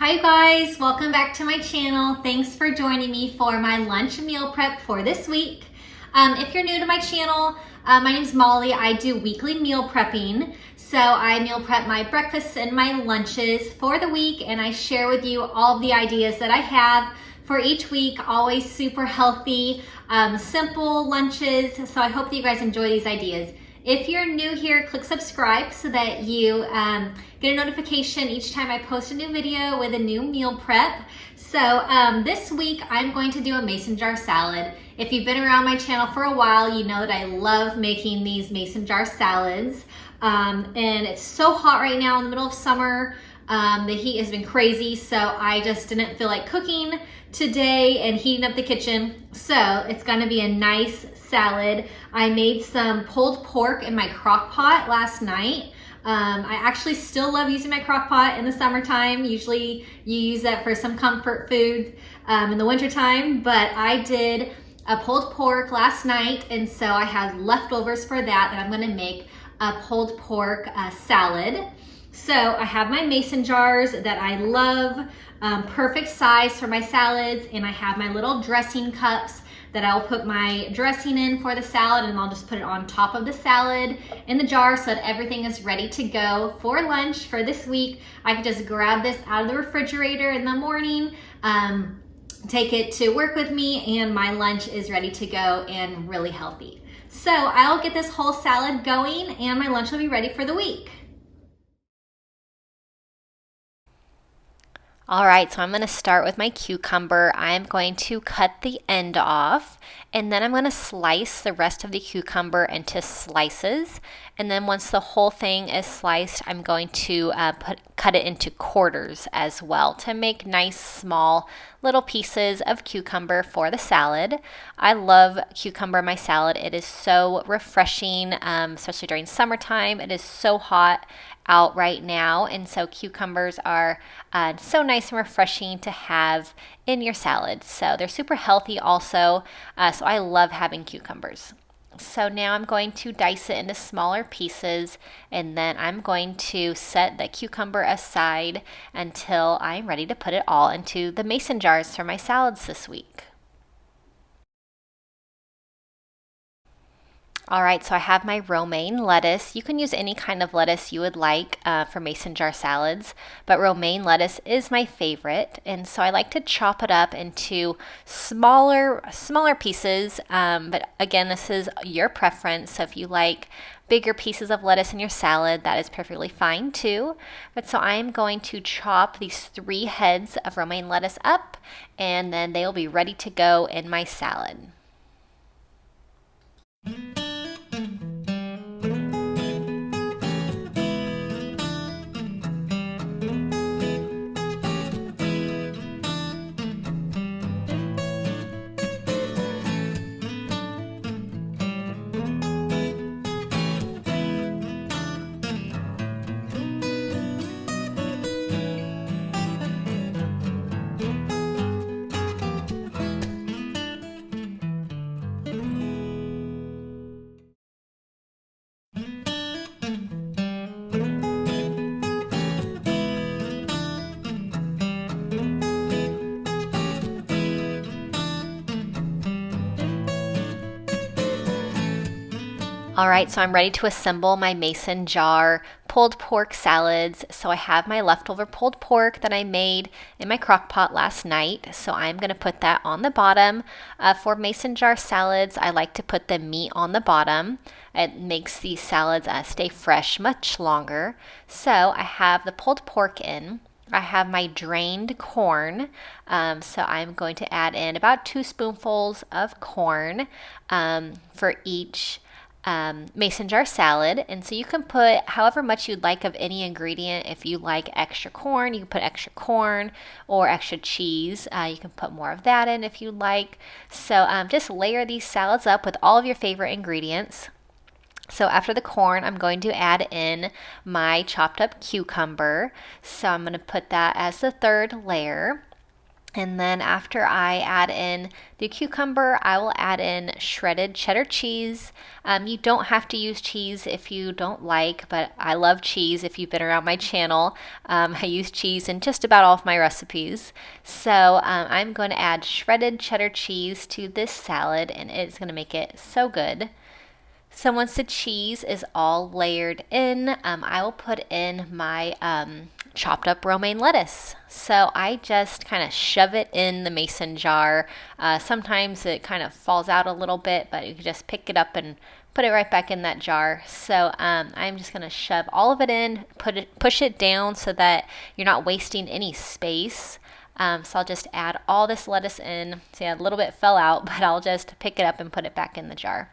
Hi guys, welcome back to my channel. Thanks for joining me for my lunch meal prep for this week. If you're new to my channel, my name is Molly. I do weekly meal prepping. So I meal prep my breakfasts and my lunches for the week, and I share with you all the ideas that I have for each week, always super healthy, simple lunches. So I hope that you guys enjoy these ideas. If you're new here, click subscribe so that you get a notification each time I post a new video with a new meal prep. So this week I'm going to do a mason jar salad. If you've been around my channel for a while, you know that I love making these mason jar salads. And it's so hot right now in the middle of summer. The heat has been crazy, so I just didn't feel like cooking today and heating up the kitchen. So it's gonna be a nice salad. I made some pulled pork in my crock pot last night. I actually still love using my crock pot in the summertime. Usually you use that for some comfort foods in the wintertime, but I did a pulled pork last night, and so I have leftovers for that I'm gonna make a pulled pork salad. So I have my mason jars that I love, perfect size for my salads, and I have my little dressing cups that I'll put my dressing in for the salad, and I'll just put it on top of the salad in the jar so that everything is ready to go for lunch for this week. I can just grab this out of the refrigerator in the morning, take it to work with me, and my lunch is ready to go and really healthy. So I'll get this whole salad going and my lunch will be ready for the week. All right, so I'm going to start with my cucumber. I'm going to cut the end off, and then I'm going to slice the rest of the cucumber into slices. And then once the whole thing is sliced, I'm going to cut it into quarters as well to make nice small little pieces of cucumber for the salad. I love cucumber in my salad. It is so refreshing, especially during summertime. It is so hot out right now, and so cucumbers are so nice and refreshing to have in your salad. So they're super healthy also, so I love having cucumbers. So now I'm going to dice it into smaller pieces, and then I'm going to set the cucumber aside until I'm ready to put it all into the mason jars for my salads this week. All right, so I have my romaine lettuce. You can use any kind of lettuce you would like for mason jar salads, but romaine lettuce is my favorite, and so I like to chop it up into smaller pieces. But again, this is your preference. So if you like bigger pieces of lettuce in your salad, that is perfectly fine too. But so I am going to chop these 3 heads of romaine lettuce up, and then they will be ready to go in my salad. All right, so I'm ready to assemble my mason jar pulled pork salads. So I have my leftover pulled pork that I made in my crock pot last night. So I'm going to put that on the bottom. For mason jar salads, I like to put the meat on the bottom. It makes these salads stay fresh much longer. So I have the pulled pork in. I have my drained corn, so I'm going to add in about 2 spoonfuls of corn for each mason jar salad. And so you can put however much you'd like of any ingredient. If you like extra corn, you can put extra corn, or extra cheese. You can put more of that in if you'd like. So just layer these salads up with all of your favorite ingredients. So after the corn, I'm going to add in my chopped up cucumber. So I'm going to put that as the 3rd layer. And then after I add in the cucumber, I will add in shredded cheddar cheese. You don't have to use cheese if you don't like, but I love cheese if you've been around my channel. I use cheese in just about all of my recipes. So I'm going to add shredded cheddar cheese to this salad, and it's going to make it so good. So once the cheese is all layered in, I will put in my chopped up romaine lettuce. So I just kind of shove it in the mason jar. Sometimes it kind of falls out a little bit, but you can just pick it up and put it right back in that jar. So I'm just going to shove all of it in, push it down so that you're not wasting any space. So I'll just add all this lettuce in. See, a little bit fell out, but I'll just pick it up and put it back in the jar.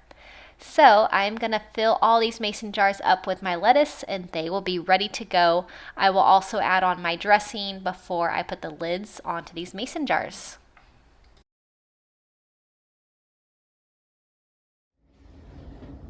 So I'm going to fill all these mason jars up with my lettuce and they will be ready to go. I will also add on my dressing before I put the lids onto these mason jars.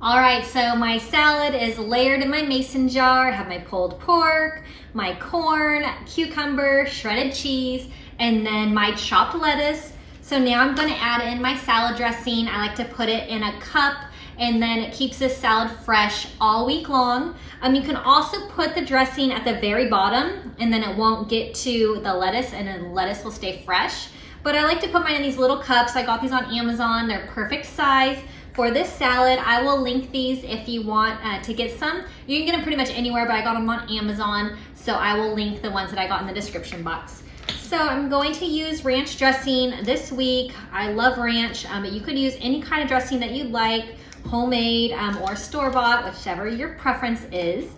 All right, so my salad is layered in my mason jar. I have my pulled pork, my corn, cucumber, shredded cheese, and then my chopped lettuce. So now I'm going to add in my salad dressing. I like to put it in a cup, and then it keeps this salad fresh all week long. You can also put the dressing at the very bottom, and then it won't get to the lettuce, and then the lettuce will stay fresh. But I like to put mine in these little cups. I got these on Amazon. They're perfect size for this salad. I will link these if you want to get some. You can get them pretty much anywhere, but I got them on Amazon, so I will link the ones that I got in the description box. So I'm going to use ranch dressing this week. I love ranch, but you could use any kind of dressing that you like, homemade or store-bought, whichever your preference is.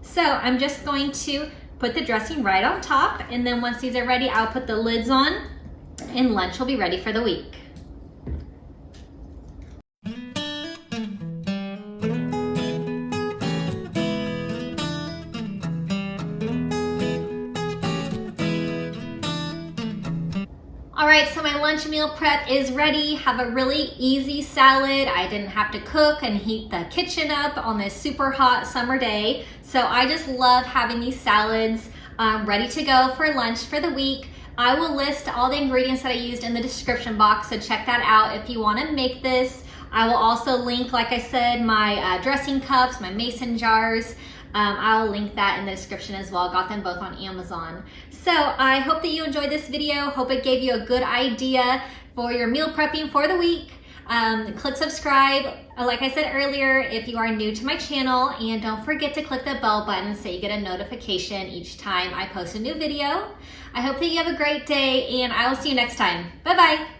So I'm just going to put the dressing right on top, and then once these are ready, I'll put the lids on, and lunch will be ready for the week. All right, so my lunch meal prep is ready. Have a really easy salad. I didn't have to cook and heat the kitchen up on this super hot summer day. So I just love having these salads ready to go for lunch for the week. I will list all the ingredients that I used in the description box, so check that out if you want to make this. I will also link, like I said, my dressing cups, my mason jars. I'll link that in the description as well. Got them both on Amazon. So I hope that you enjoyed this video. Hope it gave you a good idea for your meal prepping for the week. Click subscribe, like I said earlier, if you are new to my channel, and don't forget to click the bell button so you get a notification each time I post a new video. I hope that you have a great day, and I will see you next time. Bye-bye.